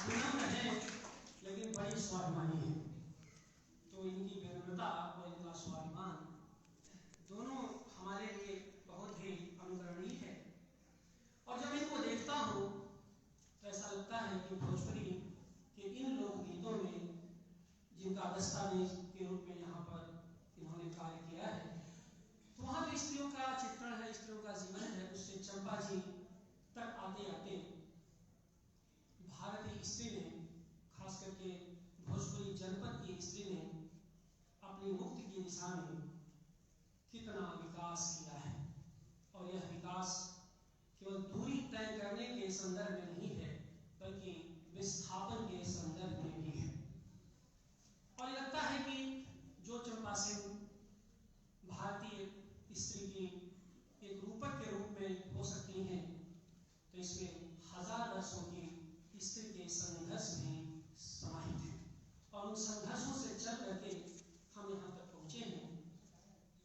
विनम्र है लेकिन बड़ी स्वाभिमानी है। तो इनकी विनम्रता और इनका स्वाभिमान दोनों हमारे लिए बहुत ही अनुकरणीय है। और जब इनको देखता हूँ तो ऐसा लगता है कि भोजपुरी के इन लोकगीतों में जिनका दस्तावेज के रूप में यहाँ पर इन्होंने कार्य किया है, तो वहाँ जो स्त्रियों का चित्रण है, स्त्रियों का जीवन है, उससे चंपा जी तक आते आते भारतीय स्त्री ने, खास करके भोजपुरी जनपद की स्त्री ने अपनी मुक्ति की दिशा में कितना विकास किया है। और यह विकास केवल दूरी तय करने के संदर्भ में नहीं है, बल्कि विस्थापन के संदर्भ में भी है। और लगता है कि जो चंपा सिंह भारतीय स्त्री की एक रूपक के रूप में हो सकती हैं, तो इसमें 1000 वर्षों की स्त्री के संघर्ष भी समाहित है। और उन संघर्षों से चल करके हम यहाँ तक पहुँचे हैं।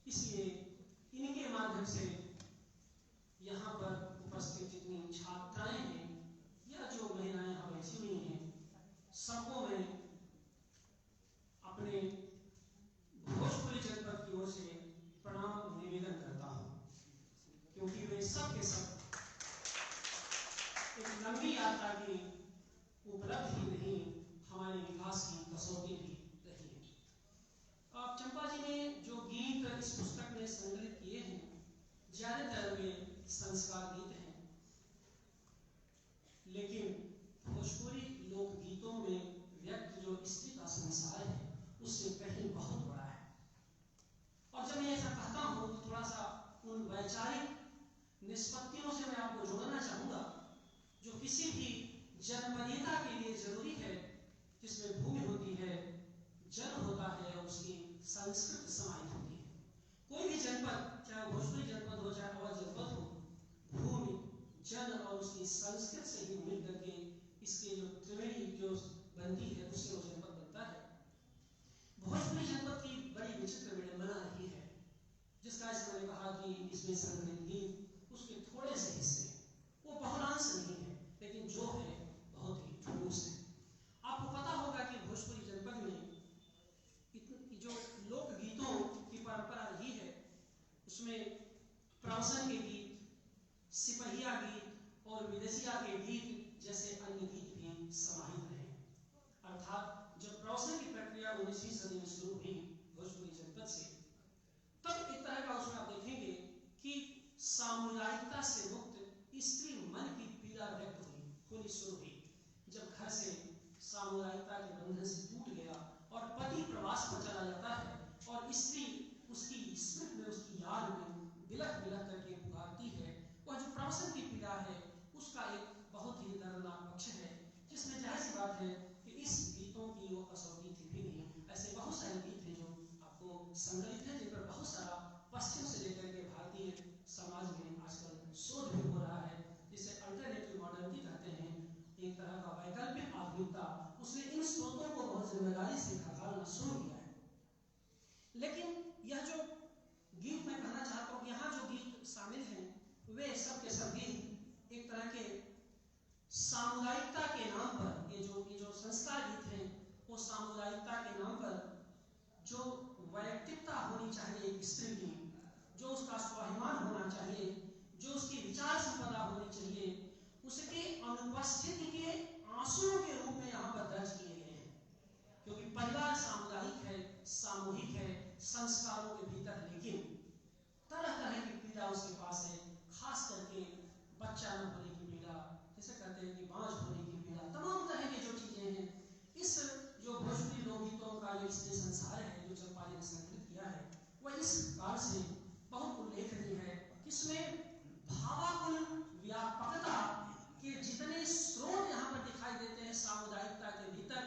इसलिए इनके माध्यम से यहाँ पर उपस्थित जितनी छात्राएं हैं या जो महिलाएं यहाँ बैठी हुई हैं, सबको मैं अपने भोजपुरी जनपद की ओर से प्रणाम निवेदन करता हूँ, क्योंकि वे सब के सब एक लंबी यात्रा की उपलब्धि नहीं, हमारे विकास की कसौटी भी रही है। अब चंपा जी ने जो गीत इस पुस्तक में संकलित किए हैं, ज्यादातर वे संस्कार गीत हैं, लेकिन भोजपुरी लोकगीतों में व्यक्त जो स्त्री का संसार है उससे कहीं बहुत बड़ा है। और जब मैं ऐसा कहता हूं तो थोड़ा सा उन वैचारिक निष्पत्तियों से मैं आपको जोड़ना चाहूंगा जो किसी भी जनपदीयता के लिए जरूरी है, जिसमें भूमि होती है, जन होता है और उसकी संस्कृति समाहित होती है। कोई भी जनपद, चाहे भोजपुरी जनपद हो चाहे अवध जनपद हो, भूमि, जन और उसकी संस्कृति से ही मिल करके इसके जो त्रिवेणी जो बनती है उससे वो जनपद बनता है। भोजपुरी जनपद की बड़ी विचित्र विडंबना रही है, जिसका जैसे मैंने कहा कि इसमें संकलित गीत उसके थोड़े से हिस्से, वो बहुलांश नहीं है, लेकिन जो है बहुत ही ठोस है। आपको पता होगा कि भोजपुरी जनपद में जो लोकगीतों की परंपरा रही है, उसमें प्रवचन के गीत, सिपहिया गीत और विदेशिया के गीत जैसे अन्य गीत भी समाहित रहे। अर्थात जब प्रवचन की प्रक्रिया 19वीं सदी में शुरू हुई भोजपुरी जनपद से, तब एक तरह का उसमें आप देखेंगे कि सामुदायिकता से मुक्त स्त्री मन की पीड़ा व्यक्त होनी शुरू हुई। जब घर से सामुदायिकता के बंधन से टूट गया और पति प्रवास पर चला जाता है और स्त्री उसकी स्मृति में, उसकी याद में बिलख बिलख करके पुकारती है, वह जो प्रवचन की पीड़ा है उसका एक बहुत ही दर्दनाक पक्ष है, जिसमें जाहिर सी बात है कि इस गीतों की वो कसौटी थी भी नहीं। ऐसे बहुत सारे गीत हैं जो आपको संकलित हैं, जिन पर बहुत सारा पश्चिम से लेकर के भारतीय समाज में आजकल शोध भी हो रहा है, जिसे अल्टरनेटिव मॉडर्निटी कहते हैं, एक तरह का वैकल्पिक आधुनिकता। उसने इन स्रोतों को बहुत जिम्मेदारी से खंगालना शुरू किया है। लेकिन यह जो गीत मैं कहना चाहता हूँ, यहाँ जो गीत शामिल हैं वे सब के सब गीत एक तरह के सामुदायिकता के नाम पर, ये जो संस्कार गीत हैं, वो सामुदायिकता के नाम पर जो वैयक्तिकता होनी चाहिए एक स्त्री की, जो उसका स्वाभिमान होना चाहिए, जो उसकी विचार संपदा होनी चाहिए, उसके अनुपस्थिति के आंसुओं के रूप में यहाँ पर दर्ज किए गए हैं। क्योंकि परिवार सामुदायिक है, सामूहिक है संस्कारों के भीतर, लेकिन तरह तरह की पीड़ा उसके पास है, खास करके बच्चा न होने की पीड़ा, जैसे कहते हैं कि बांझ होने की पीड़ा, तमाम तरह की जो चीजें हैं। इस जो भोजपुरी लोकगीतों का जो स्त्री संसार है जो चंपा जी ने संकलित किया है, वह इस प्रकार से बहुत उल्लेखनीय है। इसमें भावाकुल व्यापकता के जितने स्रोत यहाँ पर दिखाई देते हैं सामुदायिकता के भीतर,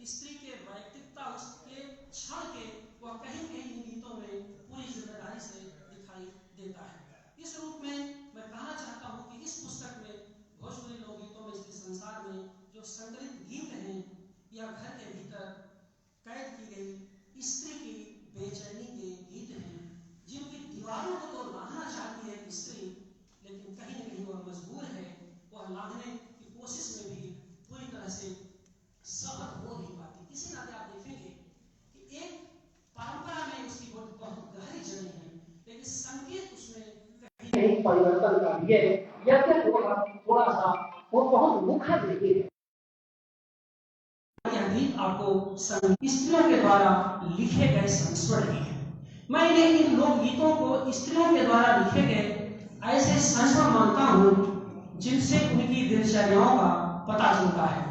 स्त्री के वैयक्तिकता, उसके क्षण के, वह कहीं कहीं इन गीतों में पूरी जिम्मेदारी से दिखाई देता है। इस रूप में मैं कहना चाहता हूँ कि इस पुस्तक में भोजपुरी लोकगीतों में, स्त्री संसार में जो संकलित गीत हैं, यह घर के भीतर कैद की गई स्त्री की बेचैनी के गीत हैं, जिनकी दीवारों को तो लांघना चाहती है स्त्री, लेकिन कहीं न कहीं वह मजबूर है, वह लांघने की कोशिश में भी पूरी तरह से परिवर्तन का भी है। यद्यपि थोड़ा सा वो बहुत मुखर नहीं है। यह गीत आपको स्त्रियों के द्वारा लिखे गए संस्मरण है। मैंने इन लोकगीतों को स्त्रियों के द्वारा लिखे गए ऐसे संस्मरण मानता हूँ जिनसे उनकी दिनचर्याओं का पता चलता है।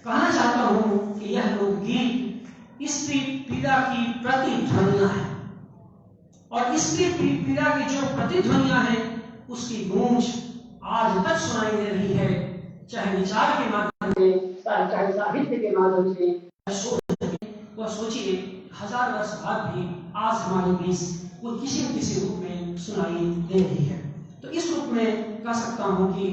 कहना चाहता हूँ कि यह लोकगीत स्त्री पीड़ा की प्रतिध्वनियां हैं और स्त्री पीड़ा की जो प्रतिध्वनियां हैं उसकी गूंज आज तक सुनाई दे रही है, चाहे विचार के माध्यम से, चाहे साहित्य के माध्यम से। वह सोचिए 1000 वर्ष बाद भी आज हमारे बीच वो किसी न किसी रूप में सुनाई दे रही है। तो इस रूप में कह सकता हूँ कि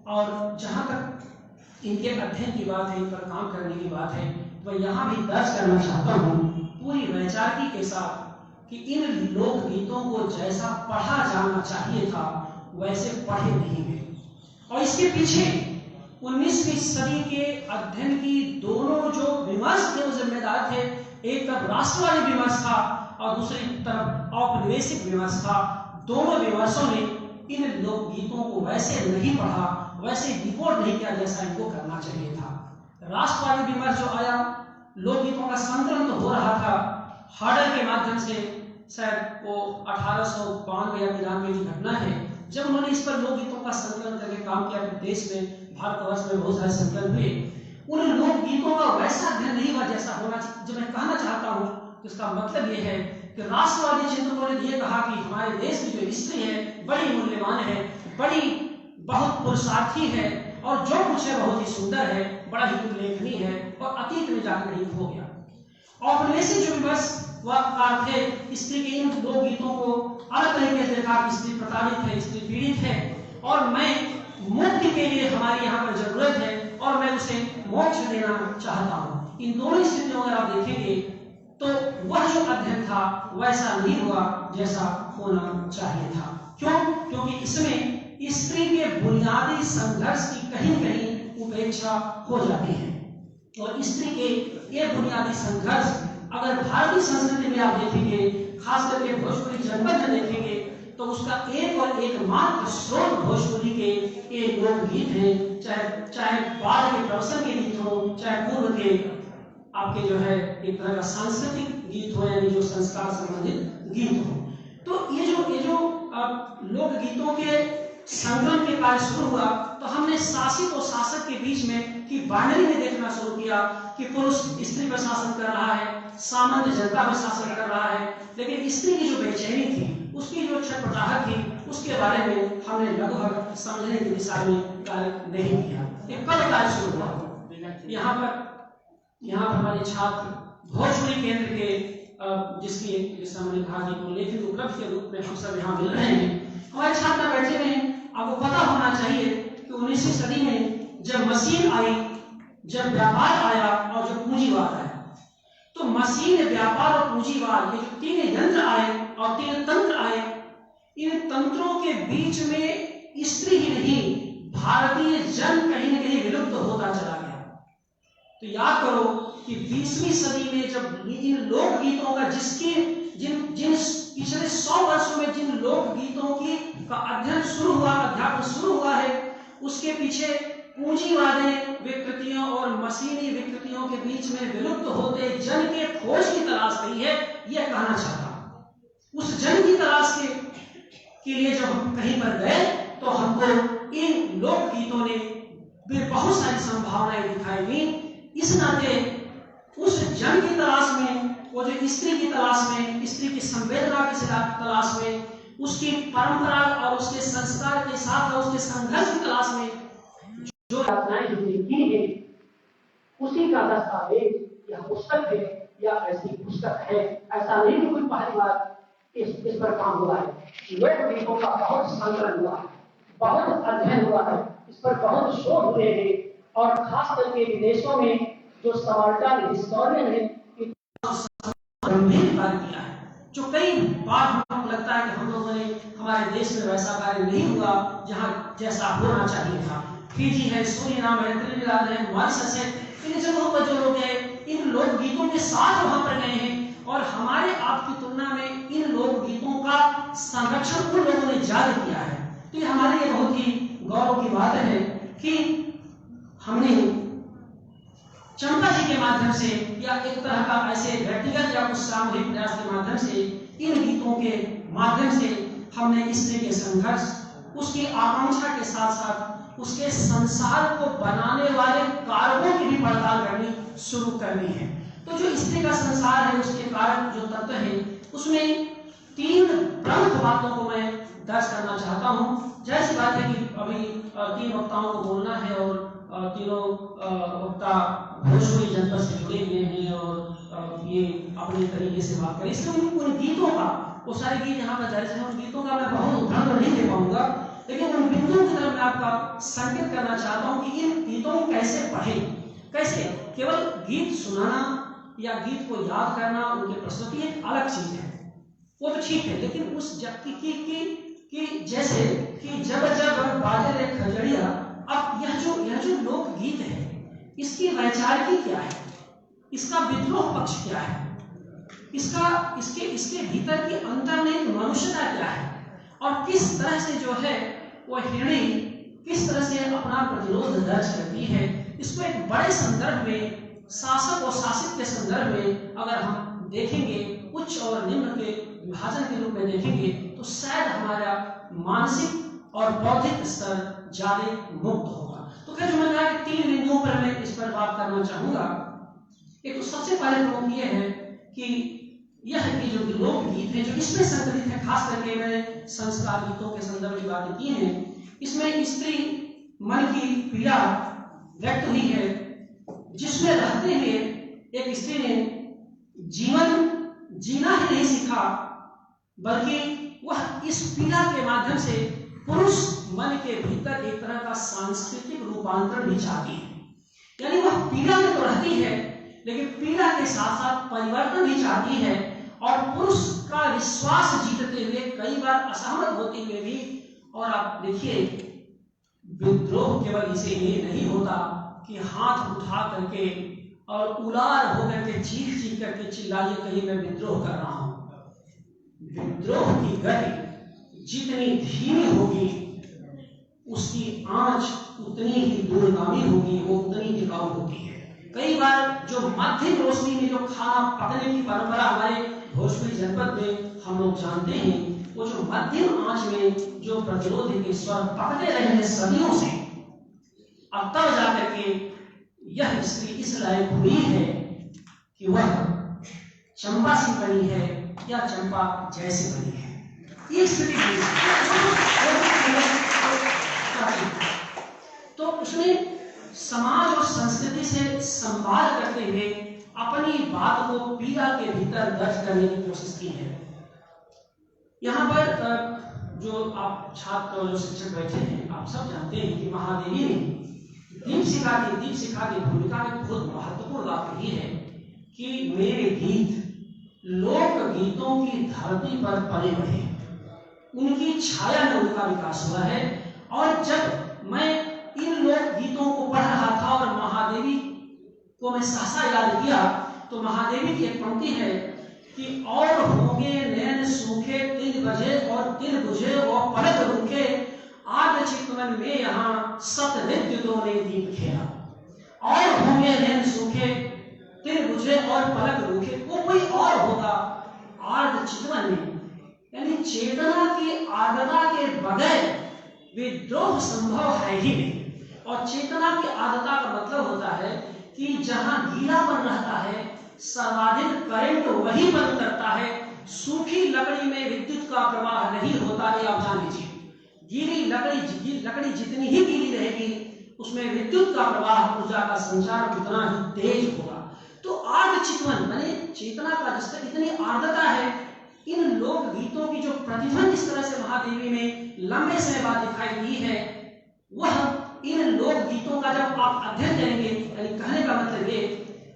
और जहाँ तक इनके अध्ययन की बात है, इन पर काम करने की बात है, तो यहाँ भी दर्ज करना चाहता हूँ पूरी वैचारिकी के साथ कि इन लोकगीतों को जैसा पढ़ा जाना चाहिए था वैसे पढ़े नहीं गए। और इसके पीछे 19वीं सदी के अध्ययन की दोनों जो विमर्श थे वो जिम्मेदार थे। एक तरफ राष्ट्रवादी विमर्श था और दूसरी तरफ औपनिवेशिक विमर्श था। दोनों विमर्शों ने इन लोकगीतों को वैसे नहीं पढ़ा, वैसे डिकोड नहीं किया जैसा इनको करना चाहिए था। राष्ट्रवादी विमर्श जो आया, लोकगीतों का संकलन तो हो रहा था हार्डर के माध्यम से, शायद वो 1892 या 93 की घटना है जब उन्होंने इस पर लोकगीतों का संकलन करके काम किया। देश में, भारतवर्ष में बहुत सारे संकलन हुए। उन लोकगीतों का वैसा अध्ययन नहीं हुआ जैसा होना चाहिए। जो मैं कहना चाहता हूँ इसका मतलब ये है कि राष्ट्रवादी चिंतकों ने ये कहा कि हमारे देश की जो स्त्री है बड़ी मूल्यवान है, बड़ी बहुत पुरुषार्थी है और जो कुछ है बहुत ही सुंदर है, बड़ा ही उल्लेखनीय है और अतीत में जाकर ही हो गया। औपनिवेशिक जो विमर्श वह थे स्त्री के इन लोकगीतों को अलग तरीके से देखा कि स्त्री प्रताड़ित है, स्त्री पीड़ित है और मैं मुक्ति के लिए हमारी यहाँ पर जरूरत है और मैं उसे मोक्ष देना चाहता हूँ। इन दोनों स्थितियों अगर आप देखेंगे तो वह जो अध्ययन था वैसा नहीं हुआ जैसा होना चाहिए था। क्यों? क्योंकि इसमें स्त्री के बुनियादी संघर्ष की कहीं कहीं उपेक्षा हो जाती है और स्त्री के ये बुनियादी संघर्ष अगर भारतीय संस्कृति में आप देखेंगे, खास करके भोजपुरी जनपद में देखेंगे, तो उसका एक और एकमात्र स्रोत भोजपुरी के ये लोकगीत हैं। चाहे बाढ़ के प्रवसन के गीत हो, चाहे पूर्व के आपके जो है एक तरह का सांस्कृतिक गीत हो, यानी जो संस्कार संबंधित गीत हो। तो ये जो लोकगीतों के संगम के कार्य शुरू हुआ तो हमने शासित और शासक के बीच में की बाइनरी में देखना शुरू किया कि पुरुष स्त्री पर शासन कर रहा है, सामान्य जनता पर शासन कर रहा है, लेकिन स्त्री की जो बेचैनी थी, उसकी जो छटपटाहट थी, उसके बारे में हमने लगभग समझने की दिशा में कार्य नहीं किया। एक कल कार्य शुरू हुआ यहाँ पर हमारे छात्र भोजपुरी केंद्र के जिससे हमने कहा कि उल्लेखित उपलब्धि के रूप में हम सब यहाँ मिल रहे हैं। हमारे छात्र बैठे हुए हैं। आपको पता होना चाहिए कि 19वीं सदी में जब मशीन आई, जब व्यापार आया और जब पूंजीवाद आया, तो मशीन, व्यापार और पूंजीवाद ये जो 3 यंत्र आए और 3 तंत्र आए, इन तंत्रों के बीच में स्त्री ही नहीं भारतीय जन कहीं न कहीं विलुप्त होता चला गया। तो याद करो कि 20वीं सदी में जब इन लोकगीतों का जिन पिछले 100 वर्षों में जिन लोकगीतों की का अध्ययन शुरू हुआ, अध्यापन शुरू हुआ है, उसके पीछे पूंजीवादी विकृतियों और मशीनी विकृतियों के बीच में विलुप्त होते जन के खोज की तलाश नहीं है, यह कहना चाहता हूं। उस जन की तलाश के लिए जब हम कहीं पर गए तो हमको इन लोकगीतों ने बहुत सारी संभावनाएं दिखाई दी। इस नाते उस जन की तलाश में, वो जो स्त्री की तलाश में, स्त्री की संवेदना की तलाश में, उसकी परंपरा और उसके संस्कार के साथ और उसके संघर्ष की तलाश में जो यात्राएं हमने की है, उसी का दस्तावेज या पुस्तक है या ऐसी पुस्तक है। ऐसा नहीं कि कोई पहली बार इस पर काम हुआ है। लोकगीतों का बहुत संकलन हुआ है, बहुत अध्ययन हुआ है, इस पर बहुत शोध हुए हैं और खास करके विदेशों में जो सबाल्टर्न हिस्टोरियन है गंभीर कार्य किया है, जो कई बार हमको लगता है कि हम लोगों ने हमारे देश में वैसा कार्य नहीं हुआ जहां जैसा होना चाहिए था। फिजी है, सूरीनाम है, त्रिनिदाद है, मॉरिशस है, इन जगहों पर जो लोग हैं इन लोकगीतों के साथ वहां पर गए हैं और हमारे आपकी तुलना में इन लोकगीतों का संरक्षण उन लोगों ने ज्यादा किया है। तो ये हमारे लिए बहुत ही गौरव की बात है कि हमने चंपा जी के माध्यम से या एक तरह का ऐसे व्यक्तिगत या कुछ सामूहिक प्रयास के माध्यम से, इन गीतों के माध्यम से हमने स्त्री के संघर्ष, उसकी आकांक्षा के साथ साथ उसके संसार को बनाने वाले कारकों की भी पड़ताल करनी शुरू करनी है। तो जो स्त्री का संसार है, उसके कारक जो तत्व है, उसमें 3 प्रमुख बातों को मैं दर्ज करना चाहता हूँ। जैसी बात है कि अभी 3 वक्ताओं को बोलना है और तीनों वक्ता भोजपुरी जनपद से जुड़े हुए हैं और ये अपने तरीके से बात करें। इसलिए उन गीतों का, वो सारे गीत यहाँ पर दर्ज हैं, उन गीतों का मैं बहुत उदाहरण नहीं दे पाऊंगा, लेकिन उन बिंदुओं की तरफ मैं आपका संकेत करना चाहता हूँ कि इन गीतों को कैसे पढ़ें। कैसे? केवल गीत सुनाना या गीत को याद करना, उनके प्रस्तुति एक अलग चीज है, वो तो ठीक है, लेकिन उस की जैसे कि जब जब बाजे रे खजड़िया, अब यह जो लोकगीत है, इसकी वैचारिकी क्या है, इसका विद्रोह पक्ष क्या है, इसके भीतर की अंतर्निहित मनुष्यता क्या है, और किस तरह से जो है वो हिरणी किस तरह से अपना प्रतिरोध दर्ज करती है। इसको एक बड़े संदर्भ में, शासक और शासित के संदर्भ में अगर हम देखेंगे, उच्च और निम्न के विभाजन के रूप में देखेंगे, तो शायद हमारा मानसिक और बौद्धिक स्तर ज्यादा मुक्त होगा। तो क्या जो मैंने कहा कि 3 बिंदुओं पर मैं इस पर बात करना चाहूंगा। एक तो सबसे पहले प्रमुख ये है कि यह कि जो लोकगीत है, जो इसमें संकलित है, खास करके मैंने संस्कार गीतों के संदर्भ में बातें की हैं, इसमें स्त्री मन की पीड़ा व्यक्त हुई है, जिसमें रहते हुए एक स्त्री ने जीवन जीना ही नहीं सीखा, बल्कि वह इस पीड़ा के माध्यम से पुरुष मन के भीतर एक तरह का सांस्कृतिक रूपांतरण भी चाहती है। यानी वह पीड़ा में तो रहती है, लेकिन पीड़ा के साथ साथ परिवर्तन भी चाहती है, और पुरुष का विश्वास जीतते हुए, कई बार असहमत होते हुए भी। और आप देखिए, विद्रोह केवल इसे ये नहीं होता कि हाथ उठा करके और उलार होकर के चीख करके चिल्लाइए कहीं मैं विद्रोह कर रहा हूं। विद्रोह की गति जितनी धीमी होगी, उसकी आंच उतनी ही दूरगामी होगी, वो उतनी टिकाऊ होती है। कई बार जो मध्यम रोशनी में जो खाना पकने की परंपरा हमारे भोजपुरी जनपद में हम लोग जानते हैं, वो जो मध्यम आंच में जो प्रतिरोध के स्वर पकते रहे हैं सदियों से, अब तब जाकर के यह स्त्री इस लायक हुई है कि वह चंपा सी बनी है या चंपा जैसे बनी है। ये स्थिति तो उसने समाज और संस्कृति से संवाद करते हुए अपनी बात को पीड़ा के भीतर दर्ज करने की कोशिश की है। यहाँ पर जो आप छात्र और जो शिक्षक बैठे हैं, आप सब जानते हैं कि महादेवी ने दीपशिखा की भूमिका में बहुत महत्वपूर्ण बात कही है कि मेरे गीत लोक गीतों की धरती पर पले बढ़े, उनकी छाया में उनका विकास हुआ है। और जब मैं इन लोक गीतों को पढ़ रहा था और महादेवी को मैं सहसा याद किया, तो महादेवी की एक पंक्ति है कि और होंगे नैन सूखे 3 बजे और 3 बुझे और पलक रुके, आग चितवन में यहाँ सत विद्युतों ने दीप खेला। और होंगे नैन सूखे 3 बुझे और पलक रुके, वो कोई और होगा आर्द चितवन में, यानी चेतना की आर्द्रता के बगैर विद्रोह संभव है ही नहीं। और चेतना की आर्द्रता का मतलब होता है कि जहां गीलापन रहता है, सर्वाधिक करंट वहीं पर उतरता है। सूखी लकड़ी में विद्युत का प्रवाह नहीं होता, ये आप जान लीजिए। गीली लकड़ी जितनी ही गीली रहेगी, उसमें विद्युत का प्रवाह, ऊर्जा का संचार उतना ही तेज होगा। तो आर्द्र चितवन माने चेतना का जिस इतनी आर्द्रता है, इन लोक गीतों की जो प्रतिध्वनि इस तरह से महादेवी में लंबे समय बाद दिखाई दी है, वह इन लोक गीतों का जब आप अध्ययन करेंगे, यानी कहने का मतलब ये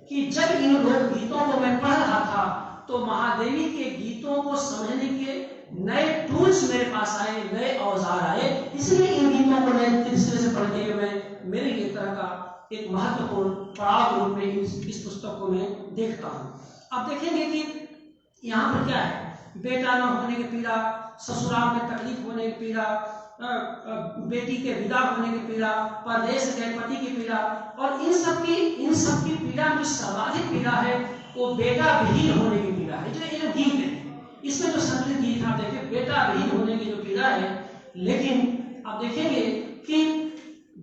कि जब इन लोक गीतों को मैं पढ़ रहा था, तो महादेवी के गीतों को समझने के नए टूल्स मेरे पास आए, नए औजार आए। इसलिए इन गीतों को नए तरीके से पढ़ने के मैं मेरे लिए तरह का एक महत्वपूर्ण पड़ाव रूप में इस पुस्तक को मैं देखता हूँ। आप देखेंगे कि यहाँ पर क्या है, बेटा न होने की पीड़ा, ससुराल में तकलीफ होने की पीड़ा, बेटी के विदा होने की पीड़ा, परदेश गए पति की पीड़ा, और इन सब की पीड़ा में जो सर्वाधिक पीड़ा है वो बेटा विहीन होने की पीड़ा है। जो ये गीत है, इसमें जो संकलित गीत आप देखिए, बेटा विहीन होने की जो पीड़ा है। लेकिन आप देखेंगे कि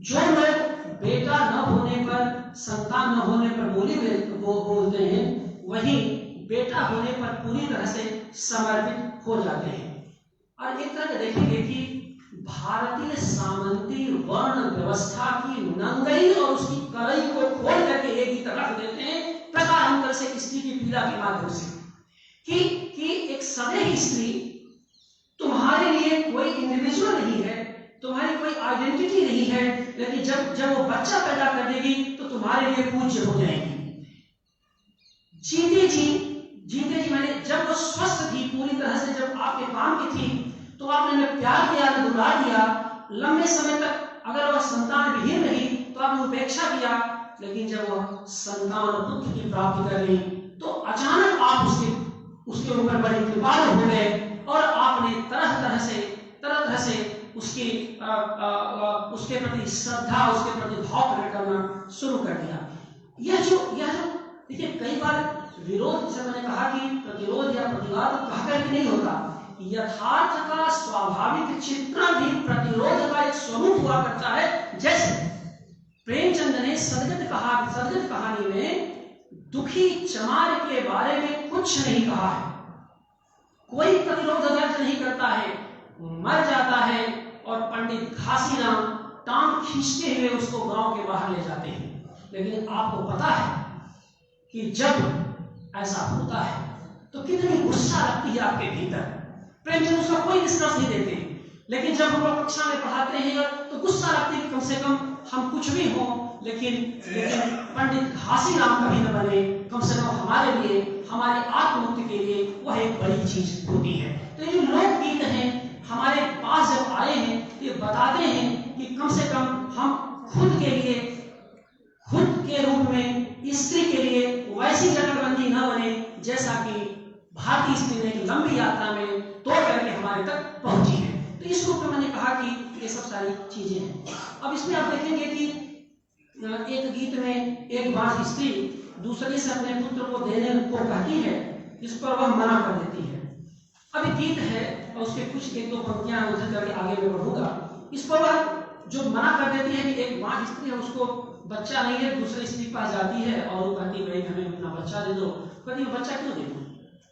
जो लोग बेटा न होने पर, संतान न होने पर बोलते हैं, वही बेटा होने पर पूरी तरह से समर्पित हो जाते हैं। और एक तरह देखेंगे कि भारतीय सामंती वर्ण व्यवस्था की नंगई और उसकी कड़ई को खोल करके एक गीत रख देते हैं प्रकारांतर से स्त्री की पीड़ा के माध्यम से, कि एक सदैव स्त्री तुम्हारे लिए कोई इंडिविजुअल नहीं है, तुम्हारी कोई आइडेंटिटी नहीं है, लेकिन जब वो बच्चा पैदा कर देगी तो तुम्हारे लिए पूज्य हो जाएगी। जीते जी मैंने, जब वो स्वस्थ थी पूरी तरह से, जब आपके काम की थी, तो आपने प्यार किया, दुलार दिया, लंबे समय तक अगर वह संतान विहीन रही तो आपने उपेक्षा किया। लेकिन जब वह संतान पुत्र की प्राप्ति कर ली तो अचानक आप उसके ऊपर बड़े कृपालु हो गए और आपने तरह तरह से उसके प्रति श्रद्धा, उसके प्रति भाव प्रकट करना शुरू कर दिया। यह जो देखिए, कई बार विरोध, जैसे मैंने कहा कि प्रतिरोध या प्रतिवाद कहकर के नहीं होता, यथार्थ का स्वाभाविक चित्रण भी प्रतिरोध का एक स्वरूप हुआ करता है। जैसे प्रेमचंद ने सदगत कहानी में दुखी चमार के बारे में कुछ नहीं कहा है, कोई प्रतिरोध व्यक्त नहीं करता है, मर जाता है और पंडित घासीराम टांग खींचते हुए उसको गांव के बाहर ले जाते हैं। लेकिन आपको पता है कि जब ऐसा होता है तो कितनी गुस्सा लगती है आपके भीतर। प्रेमचंद उसका कोई निष्कर्ष नहीं देते, लेकिन जब हम लोग कक्षा में पढ़ाते हैं तो गुस्सा लगती है कि कम से कम हम कुछ भी हो, लेकिन पंडित घासीराम कभी न बने, कम से कम हमारे लिए, हमारे आत्ममुक्ति के लिए वह एक बड़ी चीज होती है। तो ये जो लोकगीत हैं हमारे पास जब आए हैं, ये बताते हैं कि कम से कम हम खुद के रूप में स्त्री के लिए वैसी जगड़बंदी न बने जैसा कि भारतीय स्त्री ने एक लंबी यात्रा में तोड़ करके हमारे तक पहुंची है। तो इस रूप में मैंने कहा कि ये सब सारी चीजें हैं। अब इसमें आप देखेंगे कि एक गीत में एक बार स्त्री दूसरे से अपने पुत्र को देने को कहती है, इस पर वह मना कर देती है। अब एक गीत है और उसके कुछ एक दो पंक्तियां उधर करके आगे में बढ़ूंगा। इस पर वह जो मना कर देती है कि एक माँ स्त्री है, उसको बच्चा नहीं है, दूसरी स्त्री के पास जाती है और वो कहती है हमें अपना बच्चा दे दो। कहती है बच्चा क्यों दे दो,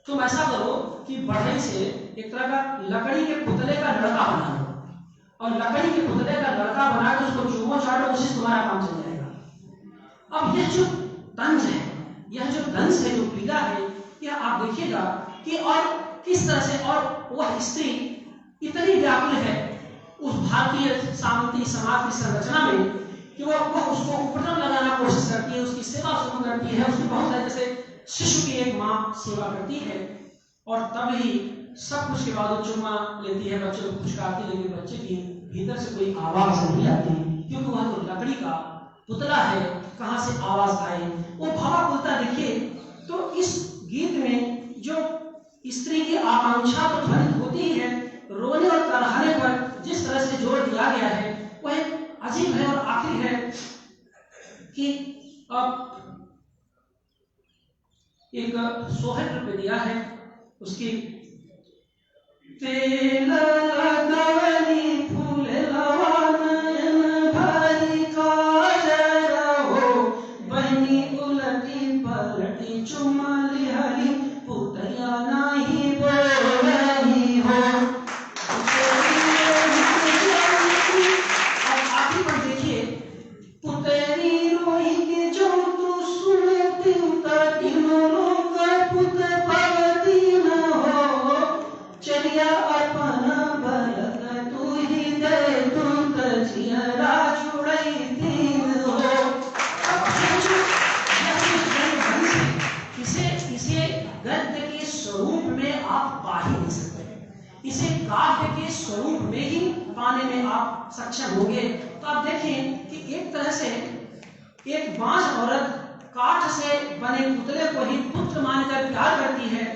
तुम ऐसा करो कि बढ़ई से एक तरह का लकड़ी के पुतले का लड़का बना लो और लकड़ी के पुतले का लड़का बना के उसको चूमो चाटो, उसी से तुम्हारा काम चल जाएगा। अब यह जो तंज है, यह जो दंश है, जो पीड़ा है, यह आप देखिएगा कि और किस तरह से, और वह स्त्री इतनी व्याकुल है उस भारतीय सामंती समाज की संरचना में कि वह उसको उपटन लगाना कोशिश करती है, उसकी सेवा शुरू करती है, उसकी बहुत सारे जैसे शिशु की एक माँ सेवा करती है और तब ही सब कुछ के बाद वो चुम्मा लेती है, बच्चे को पुचकारती है, लेकिन बच्चे की भीतर से कोई आवाज नहीं आती क्योंकि वह तो लकड़ी का पुतला है, कहां से आवाज आए। वो भावाकुलता देखिए। तो इस गीत में जो स्त्री की आकांक्षा तो ध्वनित होती है, रोने और कराहने पर जिस तरह से जोर दिया गया है वह अजीब है। और आखिर है कि अब एक सोहर पे दिया है उसकी तेल लगावली फूल लवानयन भारी काजरा हो, बहनी उलटी पलटी चुमाली हरी पुतलिया नहीं बोलही हो। अब आखिर पर देखिए, पुतली रोई के जो तू सुनती उतरती लोग पुत भगती न हो, चलिया अपन बलक तू ही दे तू तजिया जुड़ई दिन हो। इसे गद्य के स्वरूप में आप पा ही नहीं सकते, इसे काव्य के स्वरूप में ही पाने में आप सक्षम होंगे। तो आप देखें कि एक तरह से एक बांझ औरत काठ से बने पुतले को ही पुत्र मानकर प्यार करती है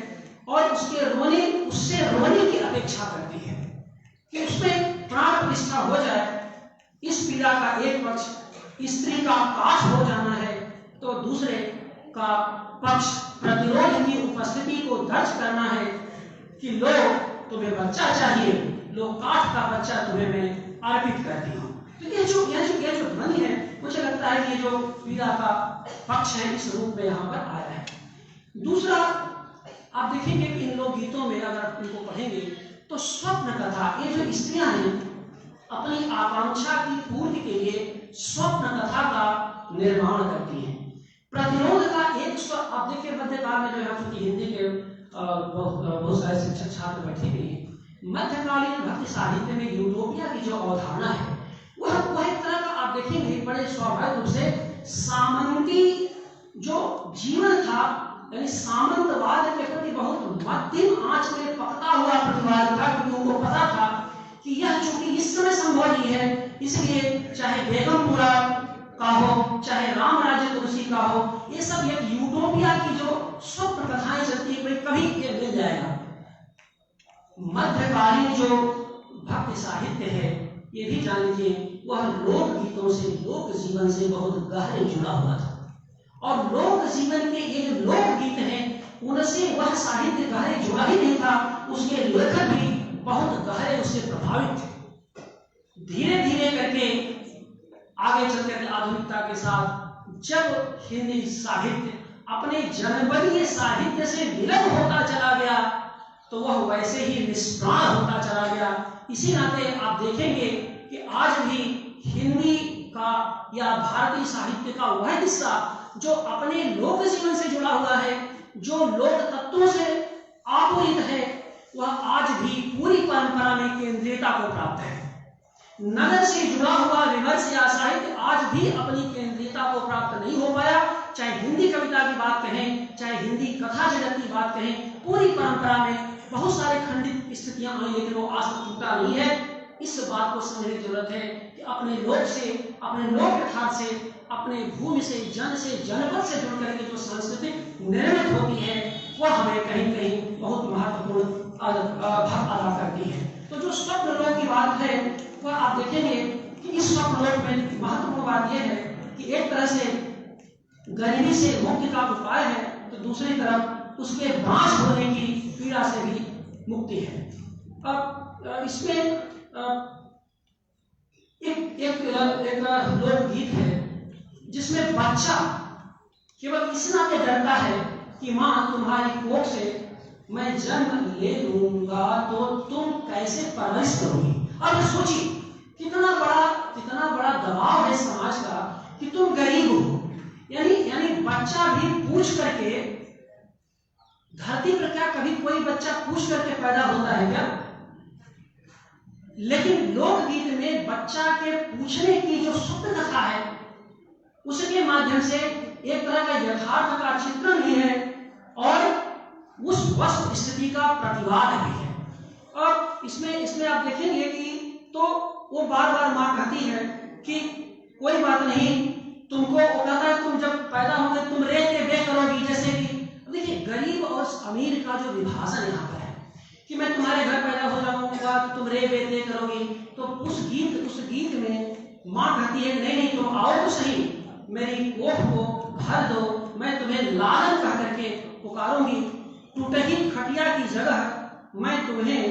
और उससे रोने की अपेक्षा करती है कि उसमें प्राण प्रतिष्ठा हो जाए, इस पीड़ा का एक पक्ष स्त्री का काट हो जाना है तो दूसरे का पक्ष प्रतिरोध की उपस्थिति को दर्ज करना है कि लो तुम्हें बच्चा चाहिए, लो काठ का बच्चा तुम्हें मैं अर्पित करती हूँ। तो ये जो ध्वनि है, मुझे लगता है कि ये जो पीड़ा का पक्ष है इस रूप में यहाँ पर आया है। दूसरा आप देखेंगे कि इन लोक गीतों में अगर इनको पढ़ेंगे तो स्वप्न कथा, ये जो स्त्रियां हैं अपनी आकांक्षा की पूर्ति के लिए स्वप्न कथा का निर्माण करती हैं। प्रतिरोध का एक आप देखिए मध्यकाल में जो है, क्योंकि हिंदी के बहुत सारे शिक्षक छात्र बैठे हुए हैं, मध्यकालीन भक्ति साहित्य में यूटोपिया की जो अवधारणा है वह एक तरह का आप देखेंगे बड़े स्वाभाविक रूप से सामंती जो जीवन था, यानी सामंतवाद के प्रति बहुत मध्यम आंच में पकता हुआ प्रतिवाद था, क्योंकि उनको पता था कि यह चूंकि इस समय संभव नहीं है, इसलिए चाहे बेगमपुरा का हो, चाहे राम राज्य तुलसी का हो, ये सब एक यूटोपिया की जो स्वप्न कथाएं चलती है, कभी ये मिल जाएगा। मध्यकालीन जो भक्ति साहित्य है ये भी जान लीजिए वह लोक गीतों से, लोक जीवन से बहुत गहरे जुड़ा हुआ था, और लोक जीवन के ये जो लोक गीत हैं उनसे वह साहित्य गहरे जुड़ा ही नहीं था, उसके लेखक भी बहुत गहरे उससे प्रभावित थे। धीरे धीरे करके आगे चलकर आधुनिकता के साथ जब हिंदी साहित्य अपने जनपदीय साहित्य से विलग होता चला गया तो वह वैसे ही निष्प्राण होता चला गया। इसी नाते आप देखेंगे कि आज भी हिंदी का या भारतीय साहित्य का वह हिस्सा जो अपने लोक जीवन से जुड़ा हुआ है, जो लोक तत्वों से आपूरित है, वह आज भी पूरी परंपरा में केंद्रीयता को प्राप्त है। नगर से जुड़ा हुआ विमर्श या साहित्य आज भी अपनी केंद्रीयता को प्राप्त नहीं हो पाया, चाहे हिंदी कविता की बात कहें, चाहे हिंदी कथा जगत की बात कहें, पूरी परंपरा में बहुत सारे खंडित स्थितियां आई, लेकिन वो आज तक टूटा नहीं है। इस बात को समझने की जरूरत है कि अपने लोक से, अपने लोक यथार्थ से, अपने भूमि से, जन से, जनपद से जुड़ करके जो संस्कृति निर्मित होती है वह हमें कहीं कहीं बहुत महत्वपूर्ण अदा करती है। तो जो स्वप्न लोक की बात है वह आप देखेंगे कि इस स्वप्न लोक में महत्वपूर्ण बात यह है कि एक तरह से गरीबी से मुक्ति का उपाय है, तो दूसरी तरफ उसके बांझ होने की पीड़ा से भी मुक्ति है। अब इसमें एक लोकगीत है जिसमें बच्चा केवल इस नाते डरता है कि माँ तुम्हारी कोख से मैं जन्म ले लूंगा तो तुम कैसे परवरिश करोगी। अब सोचिए कितना बड़ा दबाव है समाज का कि तुम गरीब हो, यानी बच्चा भी पूछ करके, धरती पर क्या कभी कोई बच्चा पूछ करके पैदा होता है क्या? लेकिन लोकगीत में बच्चा के पूछने की जो स्वप्न कथा है उसके माध्यम से एक तरह का यथार्थ का चित्रण भी है और उस वस्तु स्थिति का प्रतिवाद भी है। और इसमें आप देखेंगे कि तो वो बार बार मां कहती है कि कोई बात नहीं, तुमको वो कहता है तुम जब पैदा होंगे तुम रेत बे करोगी। जैसे कि देखिए गरीब और अमीर का जो विभाजन यहाँ पर है कि मैं तुम्हारे घर पैदा हो जाऊंगा तो तुम रे बेते करोगी, तो उस गीत में माँ कहती है नहीं तुम आओ तो सही, मेरी कोख को भर दो, मैं तुम्हें लालन कह करके पुकारूंगी, टूटही खटिया की जगह मैं तुम्हें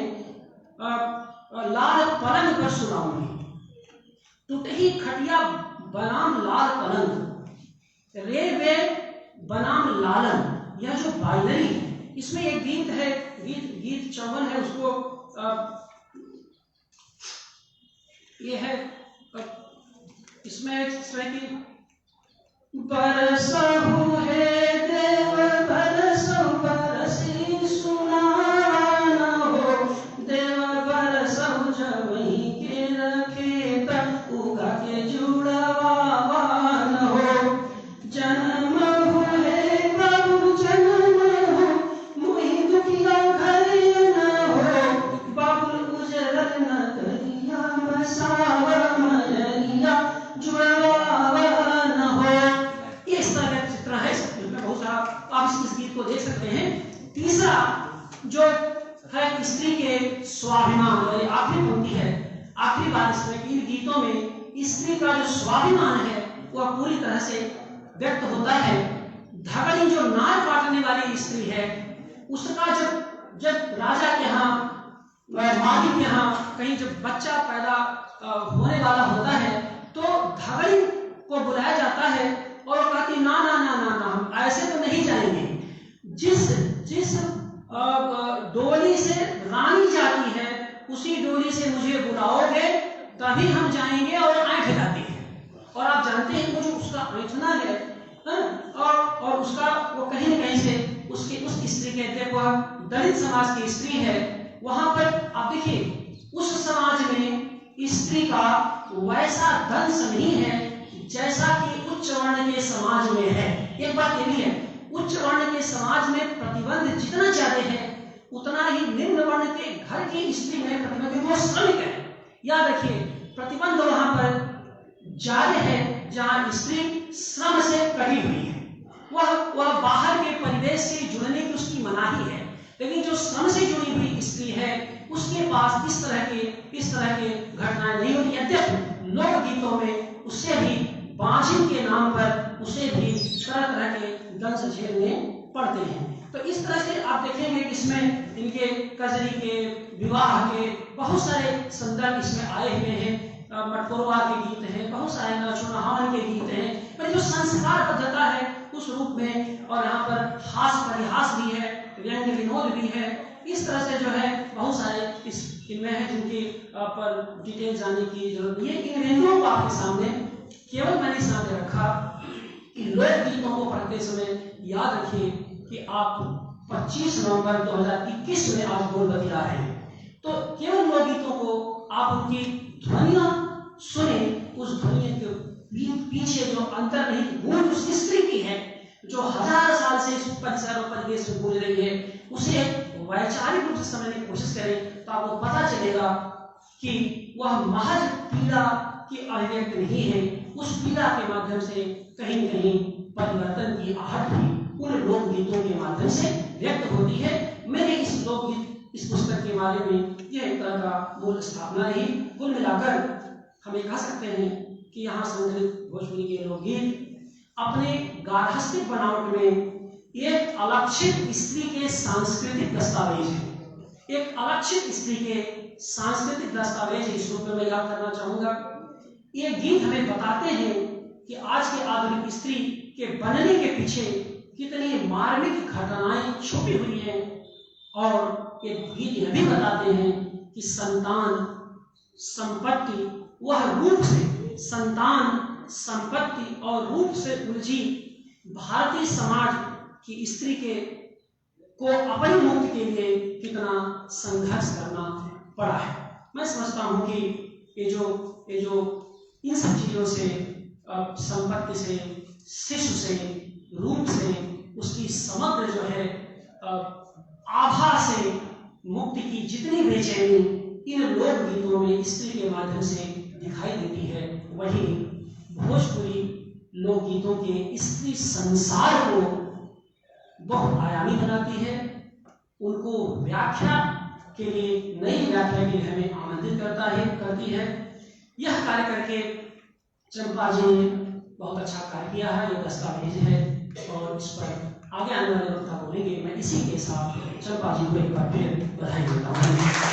लाल पलंग पर सुनाऊंगी। टूटही खटिया बनाम लाल पलंग, रे वे बनाम लालन, यह जो बाइनरी है इसमें एक गीत है, गीत 54 है, उसको ये है, इसमें इस तरह की बरसहु है देव बरसहु बरसी सुनाना हो, देव बरसहु जवहीं के रखे तक उगा के जुड़वा न हो, जन्म हुए प्रभु जन्म हो मुहि दुखिया घर न हो, बाबुल उजरत न करिया मसावा मयरिया जुड़वा न हो। इस तरह का चित्र है, स्वाभिमान है वह पूरी तरह से व्यक्त होता है। धगड़ी जो नार काटने वाली स्त्री है, उसका जब राजा के यहाँ, मालिक के यहाँ कहीं जब बच्चा पैदा होने वाला होता है तो धगड़ी को बुलाया जाता है और वो कहती ना ना ना ना ना, हम ऐसे तो नहीं जाएंगे। जिस डोली से रानी जाती है उसी डोली से मुझे बुलाओगे तभी हम जाएंगे, और ऐंठ जाती है। और आप जानते हैं वो जो उसका ऐंठना है, और उसका वो कहीं न कहीं से उस स्त्री के, देखो दलित समाज की स्त्री है, वहां पर आप देखिए उस समाज में स्त्री का वैसा दंश नहीं है जैसा कि उच्च वर्ण के समाज में है। एक बात ये भी है, उच्च वर्ण के समाज में प्रतिबंध जितना ज्यादा है उतना ही निम्न वर्ण के घर की स्त्री में प्रतिबंध वो श्रमिक है। याद रखिए, प्रतिबंध वहां पर ज्यादा है जहां स्त्री श्रम से कटी हुई है, वह बाहर के परिवेश से जुड़ने की उसकी मनाही है। लेकिन जो श्रम से जुड़ी हुई स्त्री है उसके पास इस तरह के घटनाएं नहीं होती। यद्यपि लोकगीतों में उससे भी बाँझिन के नाम पर उसे भी तरह तरह के दंश झेलने पड़ते हैं। तो इस तरह से आप देखेंगे कि इसमें इनके कजरी के, विवाह के बहुत सारे संदर्भ इसमें आए हुए हैं। मटकोरवा के गीत हैं, बहुत सारे चुनावन के गीत हैं, पर जो संस्कार बद्धता है उस रूप में, और यहाँ पर हास्य परिहास भी है, व्यंग्य विनोद भी है। इस तरह से जो है बहुत सारे इनमें है जिनकी पर डिटेल जाने की जरूरत नहीं है। इन व्यंग्यों को आपके सामने केवल मैंने सामने रखा कि लोकगीतों को पढ़ते समय याद रखिए कि आप 25 नवंबर 2021 में आज बोल बतिया रहे हैं, तो केवल लोकगीतों को आप उनकी ध्वनियां सुने, उस ध्वनि के पीछे जो अंतर्निहित गूंज उस स्त्री की है जो 1000 साल से इस परिसर और परिवेश में गूंज रही है, उसे वैचारिक रूप से समझने की कोशिश करें तो आपको पता चलेगा कि वह महज पीड़ा की अभिव्यक्ति नहीं है। उस पीड़ा के माध्यम से कहीं न कहीं परिवर्तन की आहट भी उन लोकगीतों के माध्यम से व्यक्त होती है। मेरे इस पुस्तक के बारे में यह एक तरह का मूल स्थापना रही। कुल मिलाकर हम ये कह सकते हैं कि यहाँ संग्रहित भोजपुरी के लोकगीत अपने गार्हस्थ्यिक बनावट में एक अलक्षित स्त्री के सांस्कृतिक दस्तावेज है। एक अलक्षित स्त्री के सांस्कृतिक दस्तावेज इस रूप में मैं याद करना चाहूंगा। ये गीत हमें बताते हैं कि आज के आधुनिक स्त्री के बनने के पीछे कितनी मार्मिक घटनाएं छुपी हुई हैं, और ये गीत यह भी बताते हैं कि संतान संपत्ति वह रूप से, संतान संपत्ति और रूप से उलझी भारतीय समाज की स्त्री को अपनी मुक्ति के लिए कितना संघर्ष करना पड़ा है। मैं समझता हूं कि ये जो इन सब चीजों से, संपत्ति से, शिशु से, रूप से, उसकी समग्र जो है आभा से मुक्ति की जितनी बेचैनी इन लोक गीतों में स्त्री के माध्यम से दिखाई देती है, वही भोजपुरी लोकगीतों के स्त्री संसार को बहुआयामी बनाती है। उनको व्याख्या के लिए, नई व्याख्या के लिए हमें आमंत्रित करती है। यह कार्य करके चंपा जी ने बहुत अच्छा कार्य किया है। ये दस्तावेज है और इस पर आगे आने वाले वक्त बोलेंगे। मैं इसी के साथ चंपा जी को एक बार फिर बधाई देता हूँ।